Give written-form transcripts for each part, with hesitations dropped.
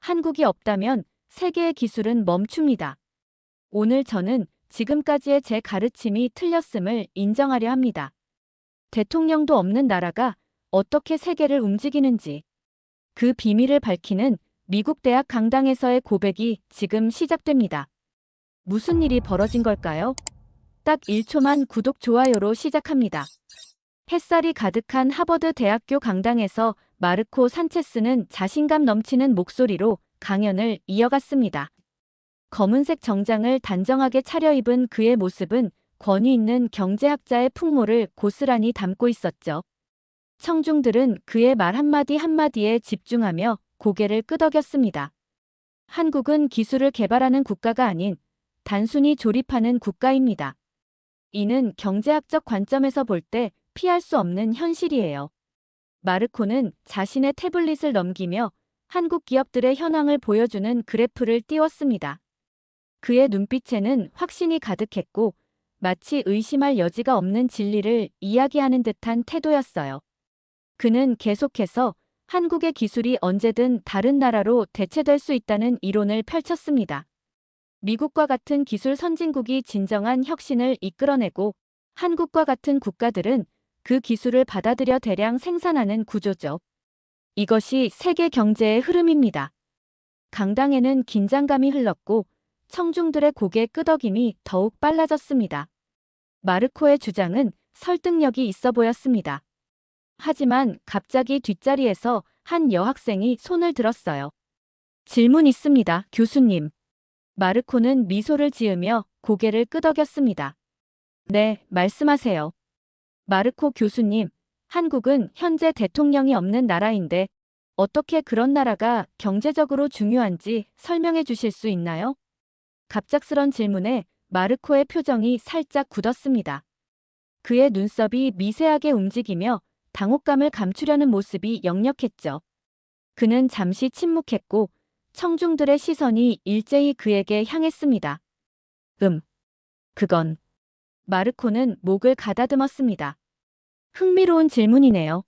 한국이 없다면 세계의 기술은 멈춥니다. 오늘 저는 지금까지의 제 가르침이 틀렸음을 인정하려 합니다. 대통령도 없는 나라가 어떻게 세계를 움직이는지 그 비밀을 밝히는 미국 대학 강당에서의 고백이 지금 시작됩니다. 무슨 일이 벌어진 걸까요? 딱 1초만 구독, 좋아요로 시작합니다. 햇살이 가득한 하버드 대학교 강당에서 마르코 산체스는 자신감 넘치는 목소리로 강연을 이어갔습니다. 검은색 정장을 단정하게 차려입은 그의 모습은 권위 있는 경제학자의 풍모를 고스란히 담고 있었죠. 청중들은 그의 말 한마디 한마디에 집중하며 고개를 끄덕였습니다. 한국은 기술을 개발하는 국가가 아닌 단순히 조립하는 국가입니다. 이는 경제학적 관점에서 볼 때 피할 수 없는 현실이에요. 마르코는 자신의 태블릿을 넘기며 한국 기업들의 현황을 보여주는 그래프를 띄웠습니다. 그의 눈빛에는 확신이 가득했고 마치 의심할 여지가 없는 진리를 이야기하는 듯한 태도였어요. 그는 계속해서 한국의 기술이 언제든 다른 나라로 대체될 수 있다는 이론을 펼쳤습니다. 미국과 같은 기술 선진국이 진정한 혁신을 이끌어내고 한국과 같은 국가들은 그 기술을 받아들여 대량 생산하는 구조죠. 이것이 세계 경제의 흐름입니다. 강당에는 긴장감이 흘렀고 청중들의 고개 끄덕임이 더욱 빨라졌습니다. 마르코의 주장은 설득력이 있어 보였습니다. 하지만 갑자기 뒷자리에서 한 여학생이 손을 들었어요. 질문 있습니다, 교수님. 마르코는 미소를 지으며 고개를 끄덕였습니다. 네, 말씀하세요. 마르코 교수님, 한국은 현재 대통령이 없는 나라인데 어떻게 그런 나라가 경제적으로 중요한지 설명해 주실 수 있나요? 갑작스런 질문에 마르코의 표정이 살짝 굳었습니다. 그의 눈썹이 미세하게 움직이며 당혹감을 감추려는 모습이 역력했죠. 그는 잠시 침묵했고 청중들의 시선이 일제히 그에게 향했습니다. 그건. 마르코는 목을 가다듬었습니다. 흥미로운 질문이네요.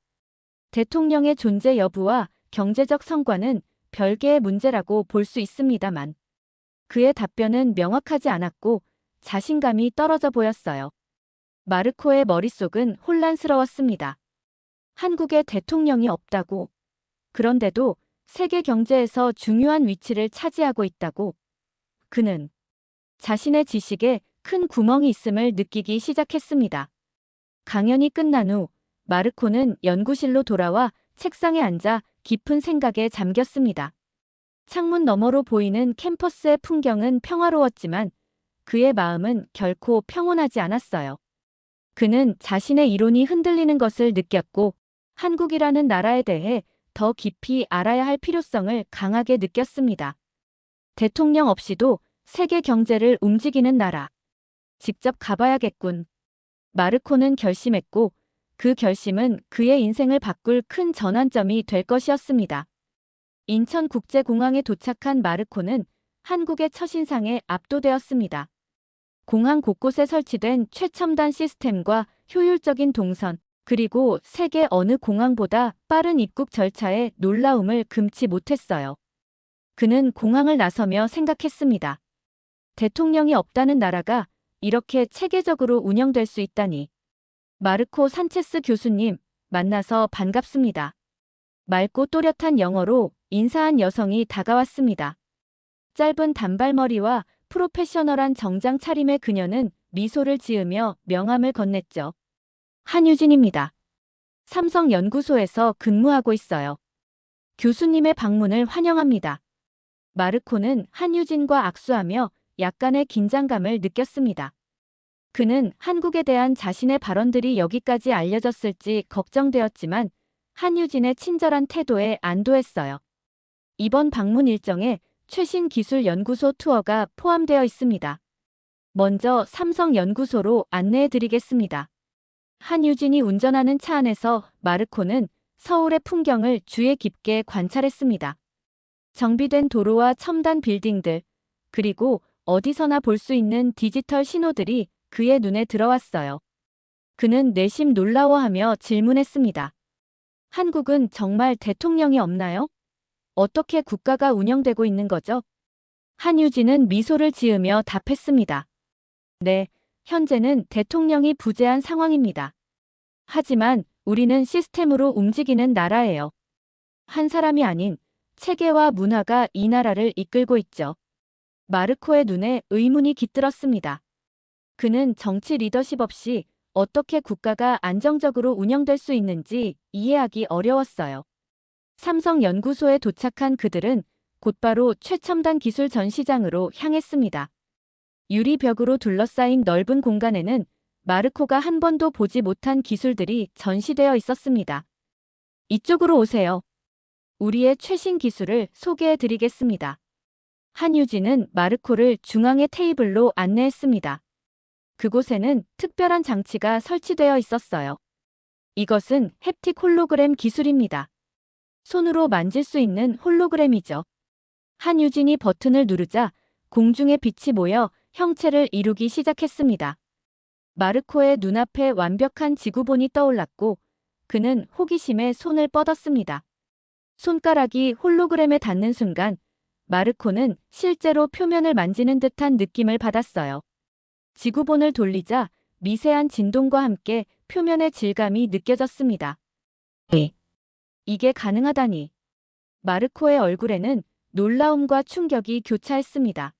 대통령의 존재 여부와 경제적 성과는 별개의 문제라고 볼 수 있습니다만 그의 답변은 명확하지 않았고 자신감이 떨어져 보였어요. 마르코의 머릿속은 혼란스러웠습니다. 한국에 대통령이 없다고. 그런데도 세계 경제에서 중요한 위치를 차지하고 있다고. 그는 자신의 지식에 큰 구멍이 있음을 느끼기 시작했습니다. 강연이 끝난 후 마르코는 연구실로 돌아와 책상에 앉아 깊은 생각에 잠겼습니다. 창문 너머로 보이는 캠퍼스의 풍경은 평화로웠지만 그의 마음은 결코 평온하지 않았어요. 그는 자신의 이론이 흔들리는 것을 느꼈고 한국이라는 나라에 대해 더 깊이 알아야 할 필요성을 강하게 느꼈습니다. 대통령 없이도 세계 경제를 움직이는 나라. 직접 가봐야겠군. 마르코는 결심했고 그 결심은 그의 인생을 바꿀 큰 전환점이 될 것이었습니다. 인천국제공항에 도착한 마르코는 한국의 첫인상에 압도되었습니다. 공항 곳곳에 설치된 최첨단 시스템과 효율적인 동선, 그리고 세계 어느 공항보다 빠른 입국 절차에 놀라움을 금치 못했어요. 그는 공항을 나서며 생각했습니다. 대통령이 없다는 나라가 이렇게 체계적으로 운영될 수 있다니. 마르코 산체스 교수님, 만나서 반갑습니다. 맑고 또렷한 영어로 인사한 여성이 다가왔습니다. 짧은 단발머리와 프로페셔널한 정장 차림의 그녀는 미소를 지으며 명함을 건넸죠. 한유진입니다. 삼성연구소에서 근무하고 있어요. 교수님의 방문을 환영합니다. 마르코는 한유진과 악수하며 약간의 긴장감을 느꼈습니다. 그는 한국에 대한 자신의 발언들이 여기까지 알려졌을지 걱정되었지만 한유진의 친절한 태도에 안도했어요. 이번 방문 일정에 최신 기술 연구소 투어가 포함되어 있습니다. 먼저 삼성연구소로 안내해 드리겠습니다. 한유진이 운전하는 차 안에서 마르코는 서울의 풍경을 주의 깊게 관찰했습니다. 정비된 도로와 첨단 빌딩들, 그리고 어디서나 볼 수 있는 디지털 신호들이 그의 눈에 들어왔어요. 그는 내심 놀라워하며 질문했습니다. 한국은 정말 대통령이 없나요? 어떻게 국가가 운영되고 있는 거죠? 한유진은 미소를 지으며 답했습니다. 네, 현재는 대통령이 부재한 상황입니다. 하지만 우리는 시스템으로 움직이는 나라예요. 한 사람이 아닌 체계와 문화가 이 나라를 이끌고 있죠. 마르코의 눈에 의문이 깃들었습니다. 그는 정치 리더십 없이 어떻게 국가가 안정적으로 운영될 수 있는지 이해하기 어려웠어요. 삼성연구소에 도착한 그들은 곧바로 최첨단 기술 전시장으로 향했습니다. 유리벽으로 둘러싸인 넓은 공간에는 마르코가 한 번도 보지 못한 기술들이 전시되어 있었습니다. 이쪽으로 오세요. 우리의 최신 기술을 소개해 드리겠습니다. 한유진은 마르코를 중앙의 테이블로 안내했습니다. 그곳에는 특별한 장치가 설치되어 있었어요. 이것은 햅틱 홀로그램 기술입니다. 손으로 만질 수 있는 홀로그램이죠. 한유진이 버튼을 누르자 공중에 빛이 모여 형체를 이루기 시작했습니다. 마르코의 눈앞에 완벽한 지구본이 떠올랐고 그는 호기심에 손을 뻗었습니다. 손가락이 홀로그램에 닿는 순간 마르코는 실제로 표면을 만지는 듯한 느낌을 받았어요. 지구본을 돌리자 미세한 진동과 함께 표면의 질감이 느껴졌습니다. 이게 가능하다니. 마르코의 얼굴에는 놀라움과 충격이 교차했습니다.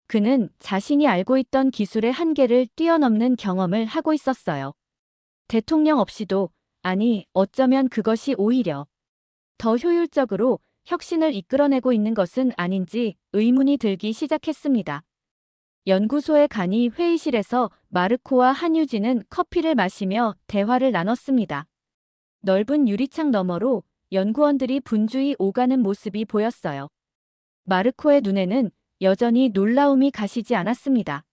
그는 자신이 알고 있던 기술의 한계를 뛰어넘는 경험을 하고 있었어요. 대통령 없이도, 아니, 어쩌면 그것이 오히려 더 효율적으로 혁신을 이끌어내고 있는 것은 아닌지 의문이 들기 시작했습니다. 연구소의 간이 회의실에서 마르코와 한유진은 커피를 마시며 대화를 나눴습니다. 넓은 유리창 너머로 연구원들이 분주히 오가는 모습이 보였어요. 마르코의 눈에는 여전히 놀라움이 가시지 않았습니다.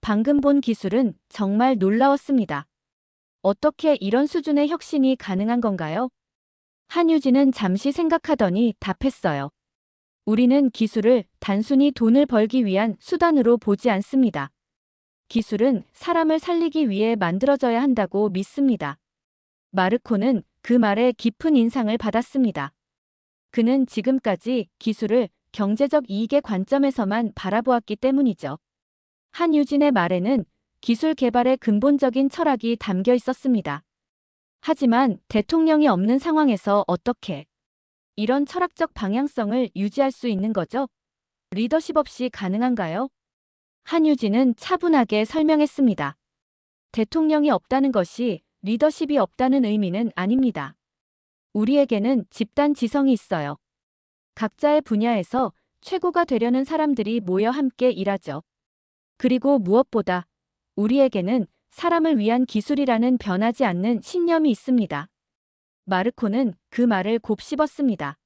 방금 본 기술은 정말 놀라웠습니다. 어떻게 이런 수준의 혁신이 가능한 건가요? 한유진은 잠시 생각하더니 답했어요. 우리는 기술을 단순히 돈을 벌기 위한 수단으로 보지 않습니다. 기술은 사람을 살리기 위해 만들어져야 한다고 믿습니다. 마르코는 그 말에 깊은 인상을 받았습니다. 그는 지금까지 기술을 경제적 이익의 관점에서만 바라보았기 때문이죠. 한유진의 말에는 기술 개발의 근본적인 철학이 담겨 있었습니다. 하지만 대통령이 없는 상황에서 어떻게 이런 철학적 방향성을 유지할 수 있는 거죠? 리더십 없이 가능한가요? 한유진은 차분하게 설명했습니다. 대통령이 없다는 것이 리더십이 없다는 의미는 아닙니다. 우리에게는 집단 지성이 있어요. 각자의 분야에서 최고가 되려는 사람들이 모여 함께 일하죠. 그리고 무엇보다 우리에게는 사람을 위한 기술이라는 변하지 않는 신념이 있습니다. 마르코는 그 말을 곱씹었습니다.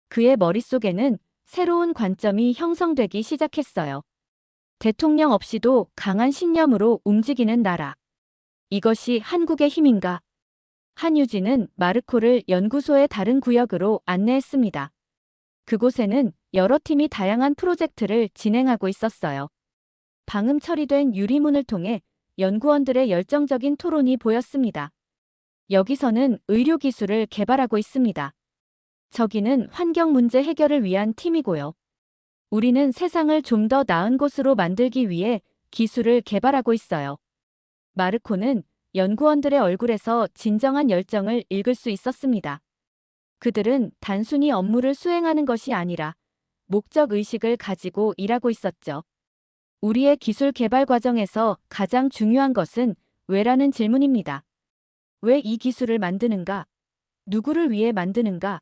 그의 머릿속에는 새로운 관점이 형성되기 시작했어요. 대통령 없이도 강한 신념으로 움직이는 나라. 이것이 한국의 힘인가? 한유진은 마르코를 연구소의 다른 구역으로 안내했습니다. 그곳에는 여러 팀이 다양한 프로젝트를 진행하고 있었어요. 방음 처리된 유리문을 통해 연구원들의 열정적인 토론이 보였습니다. 여기서는 의료기술을 개발하고 있습니다. 저기는 환경 문제 해결을 위한 팀이고요. 우리는 세상을 좀 더 나은 곳으로 만들기 위해 기술을 개발하고 있어요. 마르코는 연구원들의 얼굴에서 진정한 열정을 읽을 수 있었습니다. 그들은 단순히 업무를 수행하는 것이 아니라 목적의식을 가지고 일하고 있었죠. 우리의 기술 개발 과정에서 가장 중요한 것은 왜라는 질문입니다. 왜 이 기술을 만드는가? 누구를 위해 만드는가?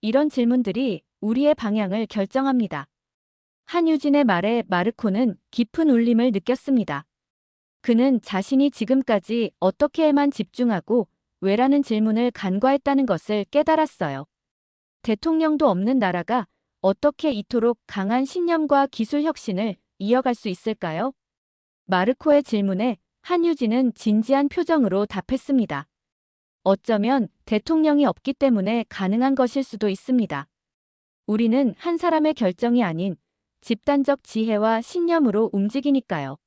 이런 질문들이 우리의 방향을 결정합니다. 한유진의 말에 마르코는 깊은 울림을 느꼈습니다. 그는 자신이 지금까지 어떻게에만 집중하고 왜라는 질문을 간과했다는 것을 깨달았어요. 대통령도 없는 나라가 어떻게 이토록 강한 신념과 기술 혁신을 이어갈 수 있을까요? 마르코의 질문에 한유진은 진지한 표정으로 답했습니다. 어쩌면 대통령이 없기 때문에 가능한 것일 수도 있습니다. 우리는 한 사람의 결정이 아닌 집단적 지혜와 신념으로 움직이니까요.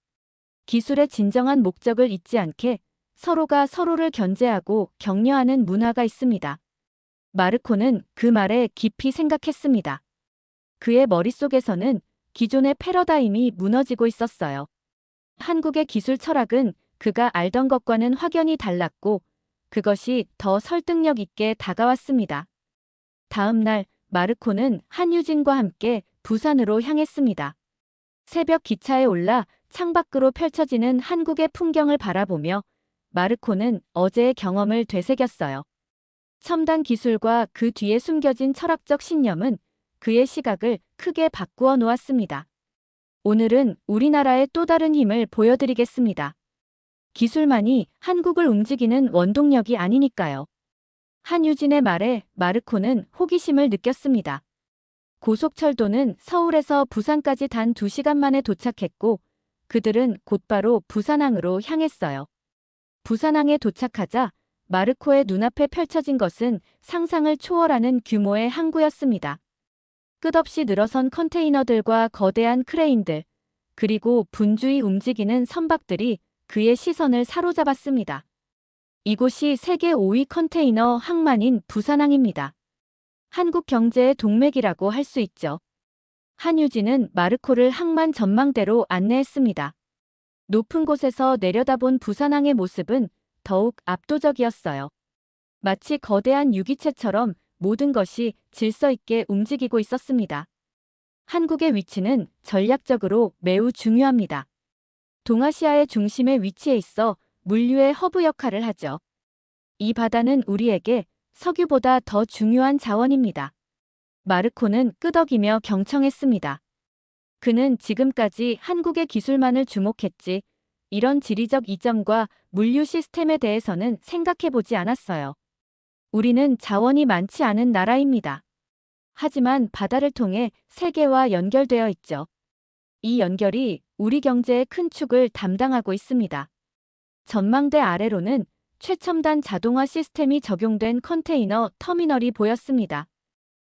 기술의 진정한 목적을 잊지 않게 서로가 서로를 견제하고 격려하는 문화가 있습니다. 마르코는 그 말에 깊이 생각했습니다. 그의 머릿속에서는 기존의 패러다임이 무너지고 있었어요. 한국의 기술 철학은 그가 알던 것과는 확연히 달랐고 그것이 더 설득력 있게 다가왔습니다. 다음 날 마르코는 한유진과 함께 부산으로 향했습니다. 새벽 기차에 올라 창밖으로 펼쳐지는 한국의 풍경을 바라보며 마르코는 어제의 경험을 되새겼어요. 첨단 기술과 그 뒤에 숨겨진 철학적 신념은 그의 시각을 크게 바꾸어 놓았습니다. 오늘은 우리나라의 또 다른 힘을 보여드리겠습니다. 기술만이 한국을 움직이는 원동력이 아니니까요. 한유진의 말에 마르코는 호기심을 느꼈습니다. 고속철도는 서울에서 부산까지 단 2시간 만에 도착했고 그들은 곧바로 부산항으로 향했어요. 부산항에 도착하자 마르코의 눈앞에 펼쳐진 것은 상상을 초월하는 규모의 항구였습니다. 끝없이 늘어선 컨테이너들과 거대한 크레인들, 그리고 분주히 움직이는 선박들이 그의 시선을 사로잡았습니다. 이곳이 세계 5위 컨테이너 항만인 부산항입니다. 한국 경제의 동맥이라고 할 수 있죠. 한유진은 마르코를 항만 전망대로 안내했습니다. 높은 곳에서 내려다본 부산항의 모습은 더욱 압도적이었어요. 마치 거대한 유기체처럼 모든 것이 질서 있게 움직이고 있었습니다. 한국의 위치는 전략적으로 매우 중요합니다. 동아시아의 중심에 위치해 있어 물류의 허브 역할을 하죠. 이 바다는 우리에게 석유보다 더 중요한 자원입니다. 마르코는 끄덕이며 경청했습니다. 그는 지금까지 한국의 기술만을 주목했지 이런 지리적 이점과 물류 시스템에 대해서는 생각해보지 않았어요. 우리는 자원이 많지 않은 나라입니다. 하지만 바다를 통해 세계와 연결되어 있죠. 이 연결이 우리 경제의 큰 축을 담당하고 있습니다. 전망대 아래로는 최첨단 자동화 시스템이 적용된 컨테이너 터미널이 보였습니다.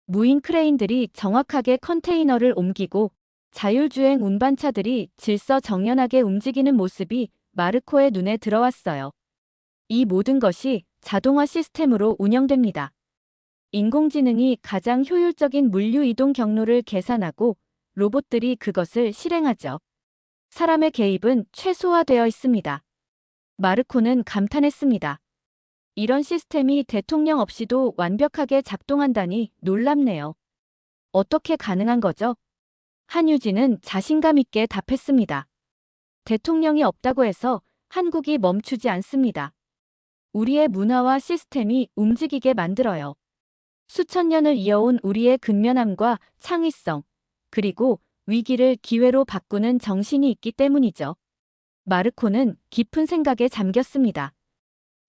무인 크레인들이 정확하게 컨테이너를 옮기고 자율주행 운반차들이 질서정연하게 움직이는 모습이 마르코의 눈에 들어왔어요. 이 모든 것이 자동화 시스템으로 운영됩니다. 인공지능이 가장 효율적인 물류 이동 경로를 계산하고 로봇들이 그것을 실행하죠. 사람의 개입은 최소화되어 있습니다. 마르코는 감탄했습니다. 이런 시스템이 대통령 없이도 완벽하게 작동한다니 놀랍네요. 어떻게 가능한 거죠? 한유진은 자신감 있게 답했습니다. 대통령이 없다고 해서 한국이 멈추지 않습니다. 우리의 문화와 시스템이 움직이게 만들어요. 수천 년을 이어온 우리의 근면함과 창의성, 그리고 위기를 기회로 바꾸는 정신이 있기 때문이죠. 마르코는 깊은 생각에 잠겼습니다.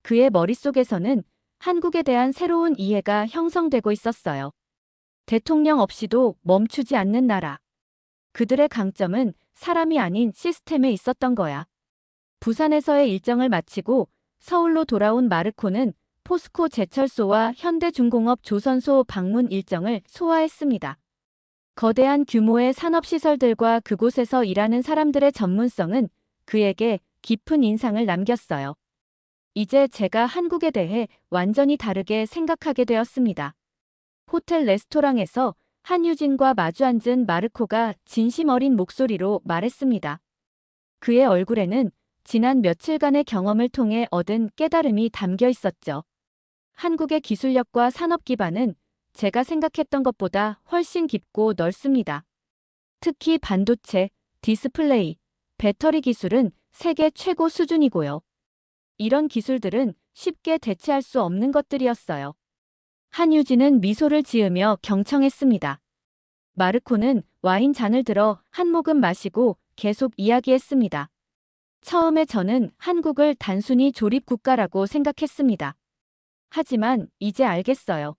그의 머릿속에서는 한국에 대한 새로운 이해가 형성되고 있었어요. 대통령 없이도 멈추지 않는 나라. 그들의 강점은 사람이 아닌 시스템에 있었던 거야. 부산에서의 일정을 마치고 서울로 돌아온 마르코는 포스코 제철소와 현대중공업 조선소 방문 일정을 소화했습니다. 거대한 규모의 산업시설들과 그곳에서 일하는 사람들의 전문성은 그에게 깊은 인상을 남겼어요. 이제 제가 한국에 대해 완전히 다르게 생각하게 되었습니다. 호텔 레스토랑에서 한유진과 마주 앉은 마르코가 진심 어린 목소리로 말했습니다. 그의 얼굴에는 지난 며칠간의 경험을 통해 얻은 깨달음이 담겨 있었죠. 한국의 기술력과 산업 기반은 제가 생각했던 것보다 훨씬 깊고 넓습니다. 특히 반도체, 디스플레이, 배터리 기술은 세계 최고 수준이고요. 이런 기술들은 쉽게 대체할 수 없는 것들이었어요. 한유진은 미소를 지으며 경청했습니다. 마르코는 와인 잔을 들어 한 모금 마시고 계속 이야기했습니다. 처음에 저는 한국을 단순히 조립 국가라고 생각했습니다. 하지만 이제 알겠어요.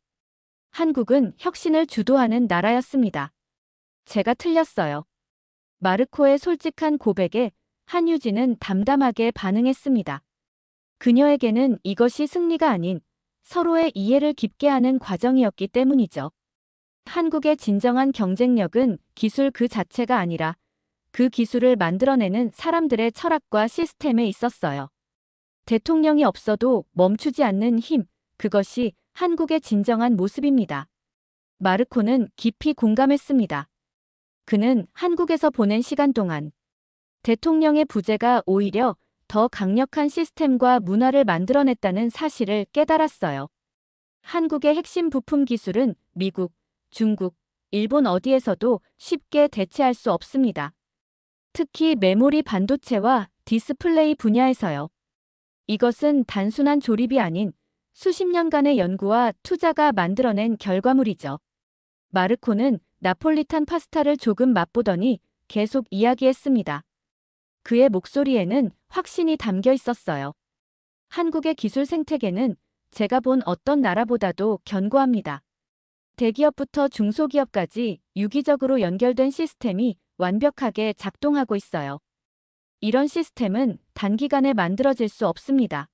한국은 혁신을 주도하는 나라였습니다. 제가 틀렸어요. 마르코의 솔직한 고백에 한유진은 담담하게 반응했습니다. 그녀에게는 이것이 승리가 아닌 서로의 이해를 깊게 하는 과정이었기 때문이죠. 한국의 진정한 경쟁력은 기술 그 자체가 아니라 그 기술을 만들어내는 사람들의 철학과 시스템에 있었어요. 대통령이 없어도 멈추지 않는 힘, 그것이 한국의 진정한 모습입니다. 마르코는 깊이 공감했습니다. 그는 한국에서 보낸 시간 동안 대통령의 부재가 오히려 더 강력한 시스템과 문화를 만들어냈다는 사실을 깨달았어요. 한국의 핵심 부품 기술은 미국, 중국, 일본 어디에서도 쉽게 대체할 수 없습니다. 특히 메모리 반도체와 디스플레이 분야에서요. 이것은 단순한 조립이 아닌 수십 년간의 연구와 투자가 만들어낸 결과물이죠. 마르코는 나폴리탄 파스타를 조금 맛보더니 계속 이야기했습니다. 그의 목소리에는 확신이 담겨 있었어요. 한국의 기술 생태계는 제가 본 어떤 나라보다도 견고합니다. 대기업부터 중소기업까지 유기적으로 연결된 시스템이 완벽하게 작동하고 있어요. 이런 시스템은 단기간에 만들어질 수 없습니다.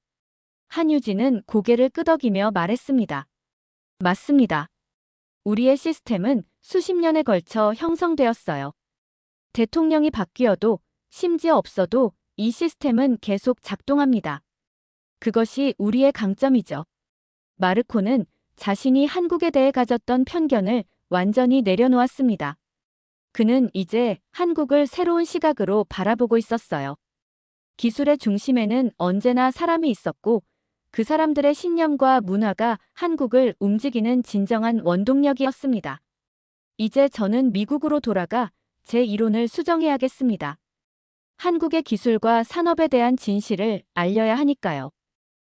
한유진은 고개를 끄덕이며 말했습니다. 맞습니다. 우리의 시스템은 수십 년에 걸쳐 형성되었어요. 대통령이 바뀌어도 심지어 없어도 이 시스템은 계속 작동합니다. 그것이 우리의 강점이죠. 마르코는 자신이 한국에 대해 가졌던 편견을 완전히 내려놓았습니다. 그는 이제 한국을 새로운 시각으로 바라보고 있었어요. 기술의 중심에는 언제나 사람이 있었고 그 사람들의 신념과 문화가 한국을 움직이는 진정한 원동력이었습니다. 이제 저는 미국으로 돌아가 제 이론을 수정해야겠습니다. 한국의 기술과 산업에 대한 진실을 알려야 하니까요.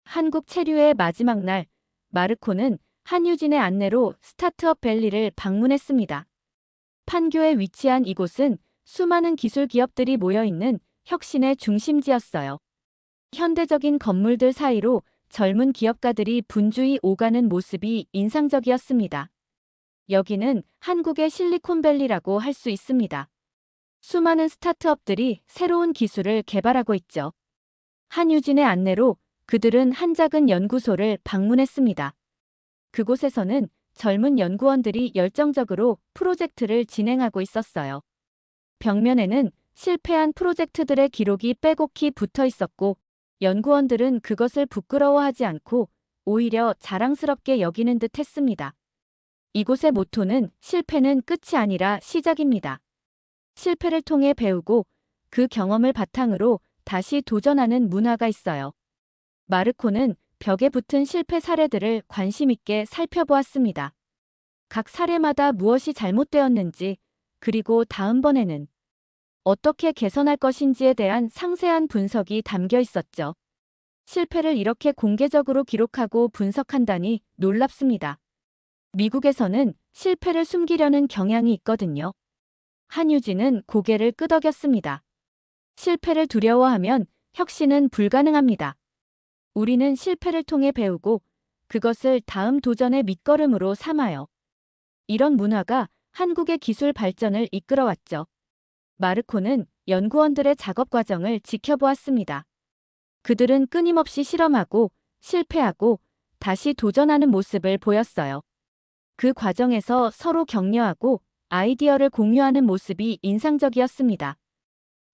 한국 체류의 마지막 날, 마르코는 한유진의 안내로 스타트업 밸리를 방문했습니다. 판교에 위치한 이곳은 수많은 기술 기업들이 모여있는 혁신의 중심지였어요. 현대적인 건물들 사이로 젊은 기업가들이 분주히 오가는 모습이 인상적이었습니다. 여기는 한국의 실리콘밸리라고 할 수 있습니다. 수많은 스타트업들이 새로운 기술을 개발하고 있죠. 한유진의 안내로 그들은 한 작은 연구소를 방문했습니다. 그곳에서는 젊은 연구원들이 열정적으로 프로젝트를 진행하고 있었어요. 벽면에는 실패한 프로젝트들의 기록이 빼곡히 붙어 있었고 연구원들은 그것을 부끄러워하지 않고 오히려 자랑스럽게 여기는 듯 했습니다. 이곳의 모토는 실패는 끝이 아니라 시작입니다. 실패를 통해 배우고 그 경험을 바탕으로 다시 도전하는 문화가 있어요. 마르코는 벽에 붙은 실패 사례들을 관심 있게 살펴보았습니다. 각 사례마다 무엇이 잘못되었는지, 그리고 다음번에는 어떻게 개선할 것인지에 대한 상세한 분석이 담겨 있었죠. 실패를 이렇게 공개적으로 기록하고 분석한다니 놀랍습니다. 미국에서는 실패를 숨기려는 경향이 있거든요. 한유진은 고개를 끄덕였습니다. 실패를 두려워하면 혁신은 불가능합니다. 우리는 실패를 통해 배우고 그것을 다음 도전의 밑거름으로 삼아요. 이런 문화가 한국의 기술 발전을 이끌어왔죠. 마르코는 연구원들의 작업 과정을 지켜보았습니다. 그들은 끊임없이 실험하고 실패하고 다시 도전하는 모습을 보였어요. 그 과정에서 서로 격려하고 아이디어를 공유하는 모습이 인상적이었습니다.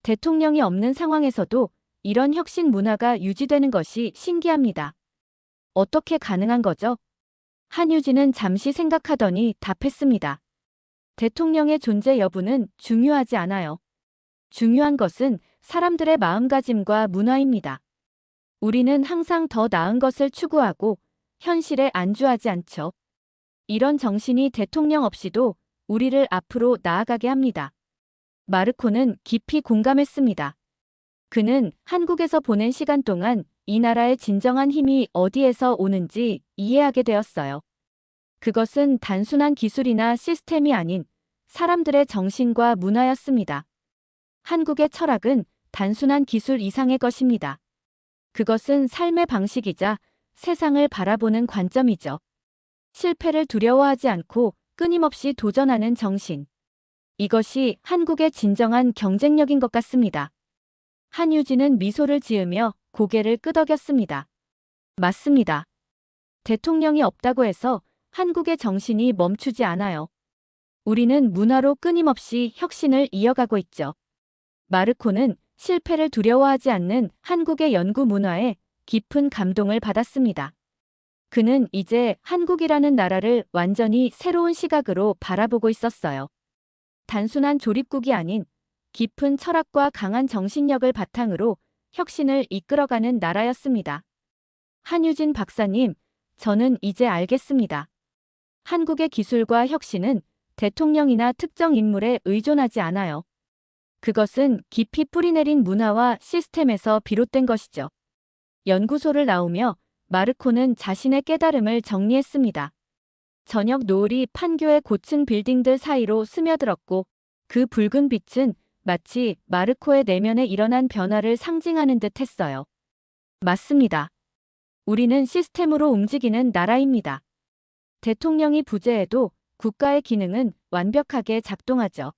대통령이 없는 상황에서도 이런 혁신 문화가 유지되는 것이 신기합니다. 어떻게 가능한 거죠? 한유진은 잠시 생각하더니 답했습니다. 대통령의 존재 여부는 중요하지 않아요. 중요한 것은 사람들의 마음가짐과 문화입니다. 우리는 항상 더 나은 것을 추구하고 현실에 안주하지 않죠. 이런 정신이 대통령 없이도 우리를 앞으로 나아가게 합니다. 마르코는 깊이 공감했습니다. 그는 한국에서 보낸 시간 동안 이 나라의 진정한 힘이 어디에서 오는지 이해하게 되었어요. 그것은 단순한 기술이나 시스템이 아닌 사람들의 정신과 문화였습니다. 한국의 철학은 단순한 기술 이상의 것입니다. 그것은 삶의 방식이자 세상을 바라보는 관점이죠. 실패를 두려워하지 않고 끊임없이 도전하는 정신. 이것이 한국의 진정한 경쟁력인 것 같습니다. 한유진은 미소를 지으며 고개를 끄덕였습니다. 맞습니다. 대통령이 없다고 해서 한국의 정신이 멈추지 않아요. 우리는 문화로 끊임없이 혁신을 이어가고 있죠. 마르코는 실패를 두려워하지 않는 한국의 연구 문화에 깊은 감동을 받았습니다. 그는 이제 한국이라는 나라를 완전히 새로운 시각으로 바라보고 있었어요. 단순한 조립국이 아닌 깊은 철학과 강한 정신력을 바탕으로 혁신을 이끌어가는 나라였습니다. 한유진 박사님, 저는 이제 알겠습니다. 한국의 기술과 혁신은 대통령이나 특정 인물에 의존하지 않아요. 그것은 깊이 뿌리내린 문화와 시스템에서 비롯된 것이죠. 연구소를 나오며 마르코는 자신의 깨달음을 정리했습니다. 저녁 노을이 판교의 고층 빌딩들 사이로 스며들었고 그 붉은 빛은 마치 마르코의 내면에 일어난 변화를 상징하는 듯 했어요. 맞습니다. 우리는 시스템으로 움직이는 나라입니다. 대통령이 부재해도 국가의 기능은 완벽하게 작동하죠.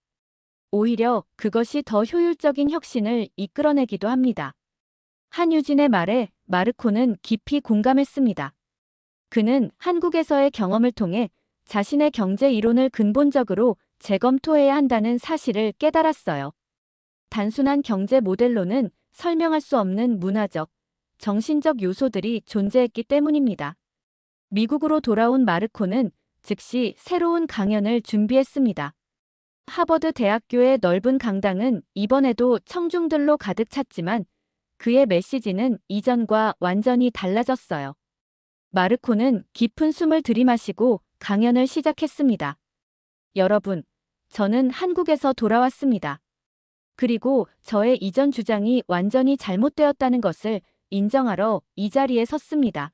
오히려 그것이 더 효율적인 혁신을 이끌어내기도 합니다. 한유진의 말에 마르코는 깊이 공감했습니다. 그는 한국에서의 경험을 통해 자신의 경제 이론을 근본적으로 재검토해야 한다는 사실을 깨달았어요. 단순한 경제 모델로는 설명할 수 없는 문화적, 정신적 요소들이 존재했기 때문입니다. 미국으로 돌아온 마르코는 즉시 새로운 강연을 준비했습니다. 하버드 대학교의 넓은 강당은 이번에도 청중들로 가득 찼지만 그의 메시지는 이전과 완전히 달라졌어요. 마르코는 깊은 숨을 들이마시고 강연을 시작했습니다. 여러분, 저는 한국에서 돌아왔습니다. 그리고 저의 이전 주장이 완전히 잘못되었다는 것을 인정하러 이 자리에 섰습니다.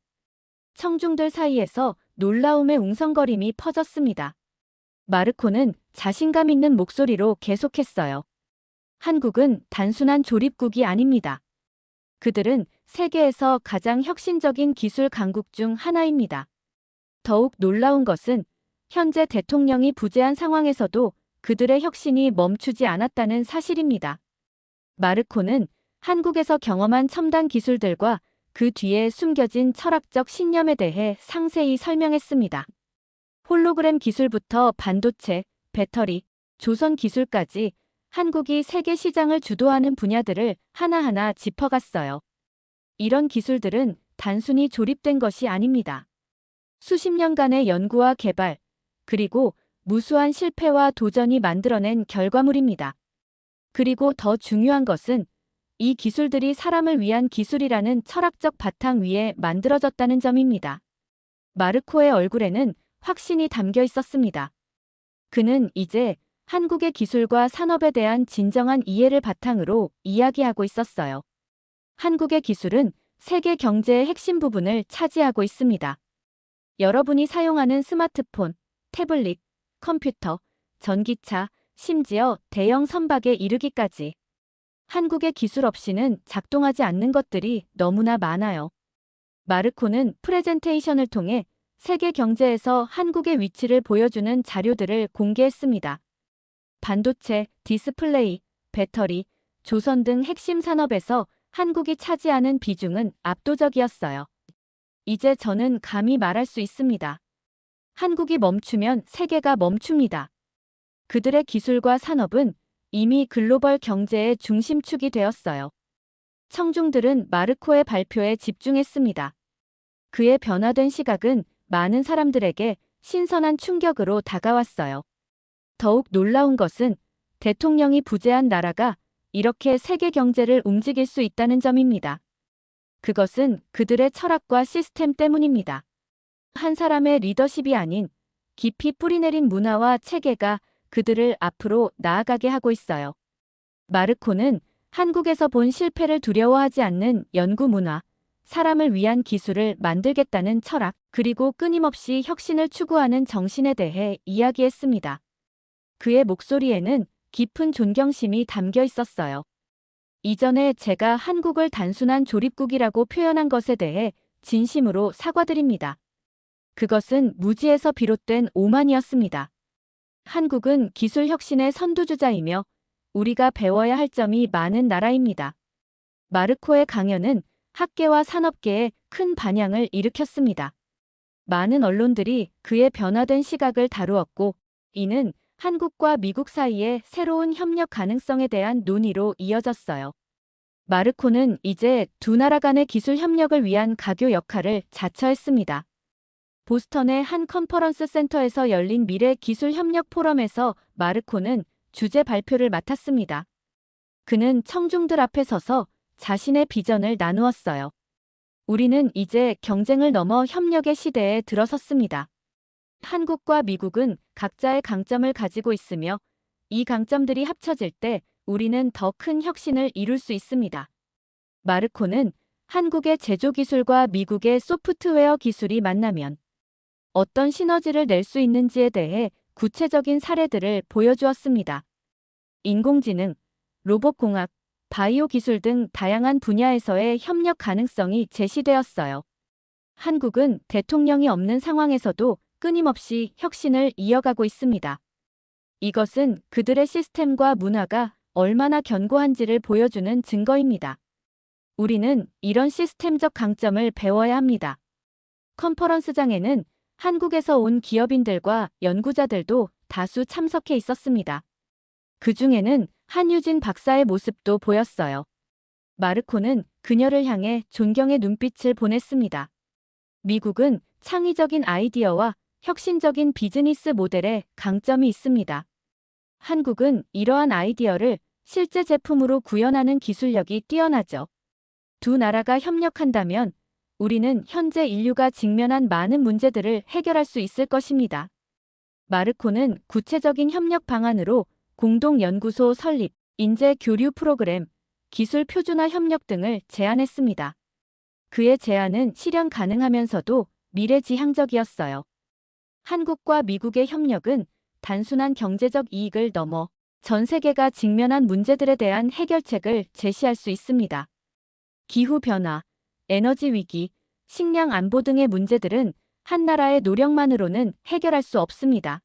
청중들 사이에서 놀라움의 웅성거림이 퍼졌습니다. 마르코는 자신감 있는 목소리로 계속했어요. 한국은 단순한 조립국이 아닙니다. 그들은 세계에서 가장 혁신적인 기술 강국 중 하나입니다. 더욱 놀라운 것은 현재 대통령이 부재한 상황에서도 그들의 혁신이 멈추지 않았다는 사실입니다. 마르코는 한국에서 경험한 첨단 기술들과 그 뒤에 숨겨진 철학적 신념에 대해 상세히 설명했습니다. 홀로그램 기술부터 반도체, 배터리, 조선 기술까지 한국이 세계 시장을 주도하는 분야들을 하나하나 짚어갔어요. 이런 기술들은 단순히 조립된 것이 아닙니다. 수십 년간의 연구와 개발, 그리고 무수한 실패와 도전이 만들어낸 결과물입니다. 그리고 더 중요한 것은 이 기술들이 사람을 위한 기술이라는 철학적 바탕 위에 만들어졌다는 점입니다. 마르코의 얼굴에는 확신이 담겨 있었습니다. 그는 이제 한국의 기술과 산업에 대한 진정한 이해를 바탕으로 이야기하고 있었어요. 한국의 기술은 세계 경제의 핵심 부분을 차지하고 있습니다. 여러분이 사용하는 스마트폰, 태블릿, 컴퓨터, 전기차, 심지어 대형 선박에 이르기까지 한국의 기술 없이는 작동하지 않는 것들이 너무나 많아요. 마르코는 프레젠테이션을 통해 세계 경제에서 한국의 위치를 보여주는 자료들을 공개했습니다. 반도체, 디스플레이, 배터리, 조선 등 핵심 산업에서 한국이 차지하는 비중은 압도적이었어요. 이제 저는 감히 말할 수 있습니다. 한국이 멈추면 세계가 멈춥니다. 그들의 기술과 산업은 이미 글로벌 경제의 중심축이 되었어요. 청중들은 마르코의 발표에 집중했습니다. 그의 변화된 시각은 많은 사람들에게 신선한 충격으로 다가왔어요. 더욱 놀라운 것은 대통령이 부재한 나라가 이렇게 세계 경제를 움직일 수 있다는 점입니다. 그것은 그들의 철학과 시스템 때문입니다. 한 사람의 리더십이 아닌 깊이 뿌리내린 문화와 체계가 그들을 앞으로 나아가게 하고 있어요. 마르코는 한국에서 본 실패를 두려워하지 않는 연구 문화, 사람을 위한 기술을 만들겠다는 철학, 그리고 끊임없이 혁신을 추구하는 정신에 대해 이야기했습니다. 그의 목소리에는 깊은 존경심이 담겨 있었어요. 이전에 제가 한국을 단순한 조립국이라고 표현한 것에 대해 진심으로 사과드립니다. 그것은 무지에서 비롯된 오만이었습니다. 한국은 기술 혁신의 선두주자이며 우리가 배워야 할 점이 많은 나라입니다. 마르코의 강연은 학계와 산업계에 큰 반향을 일으켰습니다. 많은 언론들이 그의 변화된 시각을 다루었고, 이는 한국과 미국 사이의 새로운 협력 가능성에 대한 논의로 이어졌어요. 마르코는 이제 두 나라 간의 기술 협력을 위한 가교 역할을 자처했습니다. 보스턴의 한 컨퍼런스 센터에서 열린 미래 기술 협력 포럼에서 마르코는 주제 발표를 맡았습니다. 그는 청중들 앞에 서서 자신의 비전을 나누었어요. 우리는 이제 경쟁을 넘어 협력의 시대에 들어섰습니다. 한국과 미국은 각자의 강점을 가지고 있으며 이 강점들이 합쳐질 때 우리는 더 큰 혁신을 이룰 수 있습니다. 마르코는 한국의 제조 기술과 미국의 소프트웨어 기술이 만나면 어떤 시너지를 낼 수 있는지에 대해 구체적인 사례들을 보여주었습니다. 인공지능, 로봇공학, 바이오 기술 등 다양한 분야에서의 협력 가능성이 제시되었어요. 한국은 대통령이 없는 상황에서도 끊임없이 혁신을 이어가고 있습니다. 이것은 그들의 시스템과 문화가 얼마나 견고한지를 보여주는 증거입니다. 우리는 이런 시스템적 강점을 배워야 합니다. 컨퍼런스장에는 한국에서 온 기업인들과 연구자들도 다수 참석해 있었습니다. 그 중에는 한유진 박사의 모습도 보였어요. 마르코는 그녀를 향해 존경의 눈빛을 보냈습니다. 미국은 창의적인 아이디어와 혁신적인 비즈니스 모델에 강점이 있습니다. 한국은 이러한 아이디어를 실제 제품으로 구현하는 기술력이 뛰어나죠. 두 나라가 협력한다면 우리는 현재 인류가 직면한 많은 문제들을 해결할 수 있을 것입니다. 마르코는 구체적인 협력 방안으로 공동연구소 설립, 인재 교류 프로그램, 기술 표준화 협력 등을 제안했습니다. 그의 제안은 실현 가능하면서도 미래지향적이었어요. 한국과 미국의 협력은 단순한 경제적 이익을 넘어 전 세계가 직면한 문제들에 대한 해결책을 제시할 수 있습니다. 기후변화, 에너지 위기, 식량 안보 등의 문제들은 한 나라의 노력만으로는 해결할 수 없습니다.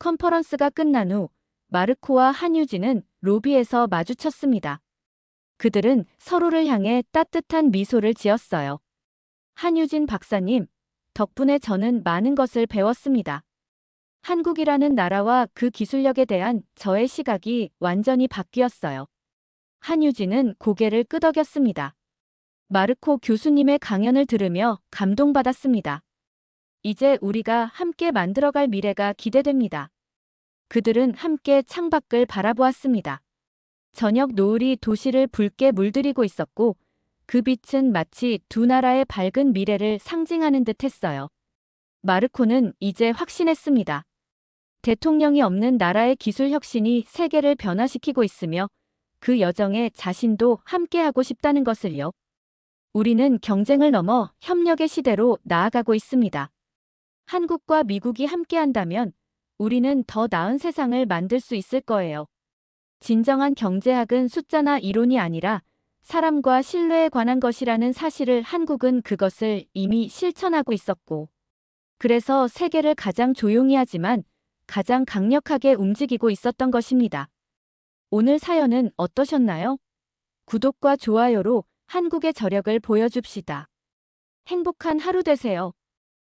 컨퍼런스가 끝난 후 마르코와 한유진은 로비에서 마주쳤습니다. 그들은 서로를 향해 따뜻한 미소를 지었어요. 한유진 박사님, 덕분에 저는 많은 것을 배웠습니다. 한국이라는 나라와 그 기술력에 대한 저의 시각이 완전히 바뀌었어요. 한유진은 고개를 끄덕였습니다. 마르코 교수님의 강연을 들으며 감동받았습니다. 이제 우리가 함께 만들어갈 미래가 기대됩니다. 그들은 함께 창밖을 바라보았습니다. 저녁 노을이 도시를 붉게 물들이고 있었고 그 빛은 마치 두 나라의 밝은 미래를 상징하는 듯 했어요. 마르코는 이제 확신했습니다. 대통령이 없는 나라의 기술 혁신이 세계를 변화시키고 있으며 그 여정에 자신도 함께하고 싶다는 것을요. 우리는 경쟁을 넘어 협력의 시대로 나아가고 있습니다. 한국과 미국이 함께한다면 우리는 더 나은 세상을 만들 수 있을 거예요. 진정한 경제학은 숫자나 이론이 아니라 사람과 신뢰에 관한 것이라는 사실을 한국은 그것을 이미 실천하고 있었고, 그래서 세계를 가장 조용히 하지만 가장 강력하게 움직이고 있었던 것입니다. 오늘 사연은 어떠셨나요? 구독과 좋아요로 한국의 저력을 보여줍시다. 행복한 하루 되세요.